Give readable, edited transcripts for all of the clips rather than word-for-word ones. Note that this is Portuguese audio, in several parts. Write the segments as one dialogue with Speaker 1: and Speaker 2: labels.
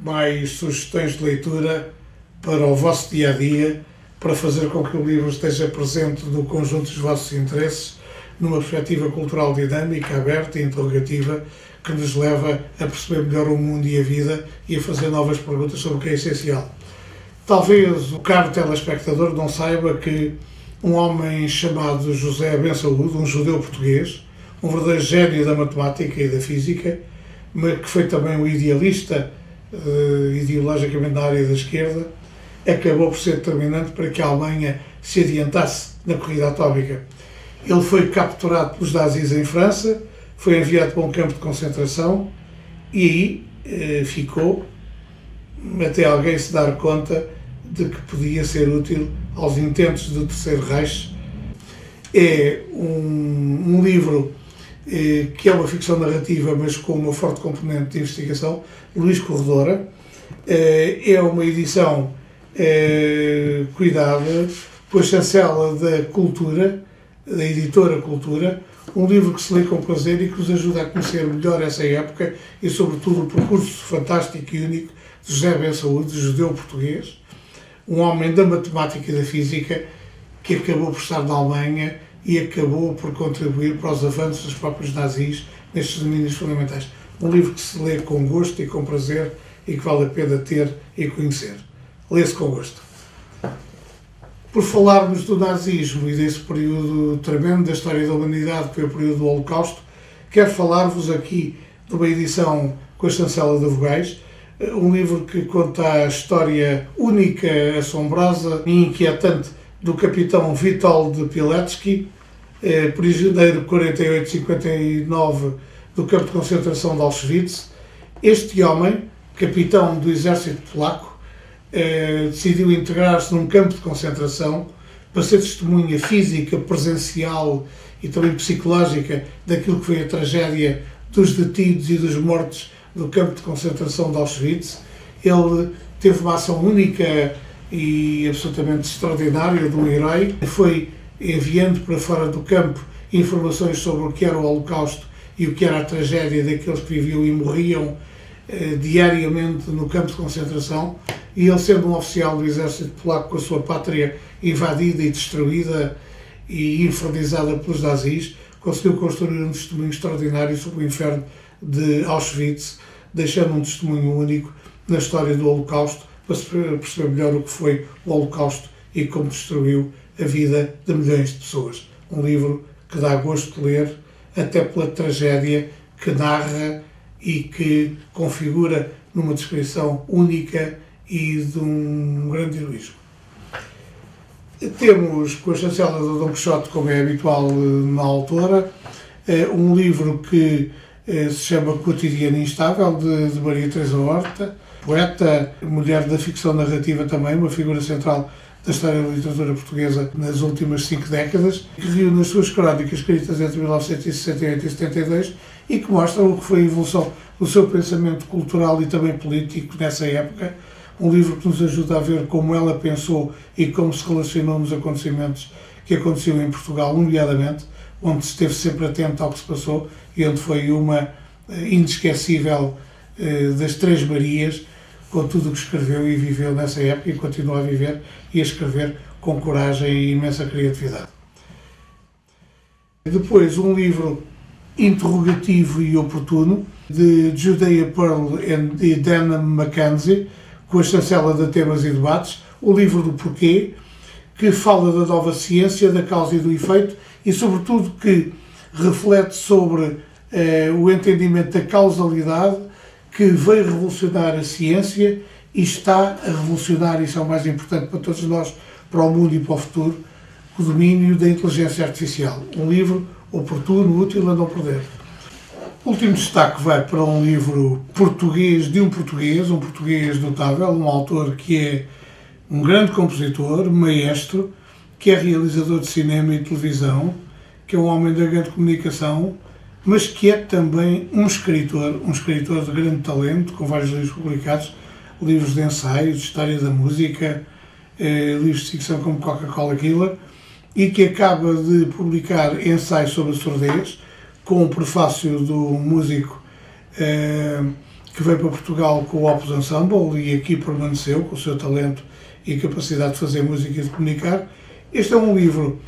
Speaker 1: mais sugestões de leitura para o vosso dia-a-dia, para fazer com que o livro esteja presente no conjunto dos vossos interesses, numa perspectiva cultural dinâmica, aberta e interrogativa, que nos leva a perceber melhor o mundo e a vida e a fazer novas perguntas sobre o que é essencial. Talvez o caro telespectador não saiba que um homem chamado José Bensaúde, um judeu português, um verdadeiro gênio da matemática e da física, mas que foi também um idealista, ideologicamente na área da esquerda, acabou por ser determinante para que a Alemanha se adiantasse na corrida atómica. Ele foi capturado pelos nazis em França, foi enviado para um campo de concentração e aí ficou até alguém se dar conta de que podia ser útil aos intentos do Terceiro Reich. É um livro que é uma ficção narrativa, mas com uma forte componente de investigação. Luís Corredora. É uma edição cuidada pela chancela da Cultura, da editora Cultura, um livro que se lê com prazer e que nos ajuda a conhecer melhor essa época e, sobretudo, o percurso fantástico e único de José Bensaúde, judeu português, um homem da matemática e da física que acabou por estar na Alemanha e acabou por contribuir para os avanços dos próprios nazis nestes domínios fundamentais. Um livro que se lê com gosto e com prazer e que vale a pena ter e conhecer. Lê-se com gosto. Por falarmos do nazismo e desse período tremendo da história da humanidade, que foi o período do Holocausto, quero falar-vos aqui de uma edição com a chancela de Vogais, um livro que conta a história única, assombrosa e inquietante do capitão Witold Pilecki, prisioneiro 48-59 do campo de concentração de Auschwitz. Este homem, capitão do exército polaco, decidiu integrar-se num campo de concentração para ser testemunha física, presencial e também psicológica daquilo que foi a tragédia dos detidos e dos mortos do campo de concentração de Auschwitz. Ele teve uma ação única e absolutamente extraordinária de um herói. Foi enviando para fora do campo informações sobre o que era o Holocausto e o que era a tragédia daqueles que viviam e morriam diariamente no campo de concentração, e ele, sendo um oficial do exército polaco com a sua pátria invadida e destruída e infernizada pelos nazis, conseguiu construir um testemunho extraordinário sobre o inferno de Auschwitz, deixando um testemunho único na história do Holocausto, para se perceber melhor o que foi o Holocausto e como destruiu a vida de milhões de pessoas. Um livro que dá gosto de ler, até pela tragédia que narra e que configura numa descrição única e de um grande heroísmo. Temos, com a chancela do Dom Quixote, como é habitual na autora, um livro que se chama Cotidiano Instável, de Maria Teresa Horta, poeta, mulher da ficção narrativa também, uma figura central da história da literatura portuguesa nas últimas 5 décadas, que viu nas suas crónicas escritas entre 1968 e 72 e que mostram o que foi a evolução do seu pensamento cultural e também político nessa época. Um livro que nos ajuda a ver como ela pensou e como se relacionou nos acontecimentos que aconteciam em Portugal, nomeadamente, onde esteve sempre atento ao que se passou e onde foi uma inesquecível das Três Marias, com tudo o que escreveu e viveu nessa época e continua a viver e a escrever com coragem e imensa criatividade. Depois, um livro interrogativo e oportuno, de Judea Pearl e Dan Mackenzie, com a chancela de Temas e Debates, o livro do porquê, que fala da nova ciência, da causa e do efeito e, sobretudo, que reflete sobre o entendimento da causalidade, que veio revolucionar a ciência e está a revolucionar, isso é o mais importante para todos nós, para o mundo e para o futuro, o domínio da inteligência artificial. Um livro oportuno, útil a não perder. O último destaque vai para um livro português, de um português notável, um autor que é um grande compositor, maestro, que é realizador de cinema e televisão, que é um homem da grande comunicação, mas que é também um escritor de grande talento, com vários livros publicados, livros de ensaios, de história da música, livros de ficção como Coca-Cola Killer, e que acaba de publicar ensaios sobre a surdez, com o prefácio do músico que veio para Portugal com o Opus Ensemble e aqui permaneceu com o seu talento e capacidade de fazer música e de comunicar. Este é um livro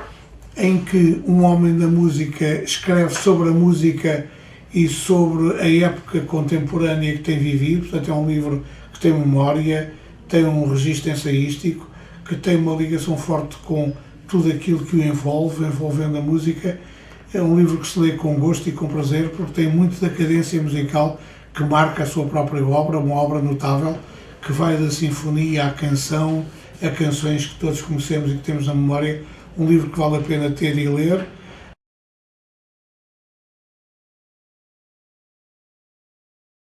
Speaker 1: em que um homem da música escreve sobre a música e sobre a época contemporânea que tem vivido. Portanto, é um livro que tem memória, tem um registro ensaístico, que tem uma ligação forte com tudo aquilo que o envolve, envolvendo a música. É um livro que se lê com gosto e com prazer, porque tem muito da cadência musical que marca a sua própria obra, uma obra notável, que vai da sinfonia à canção, a canções que todos conhecemos e que temos na memória. Um livro que vale a pena ter e ler,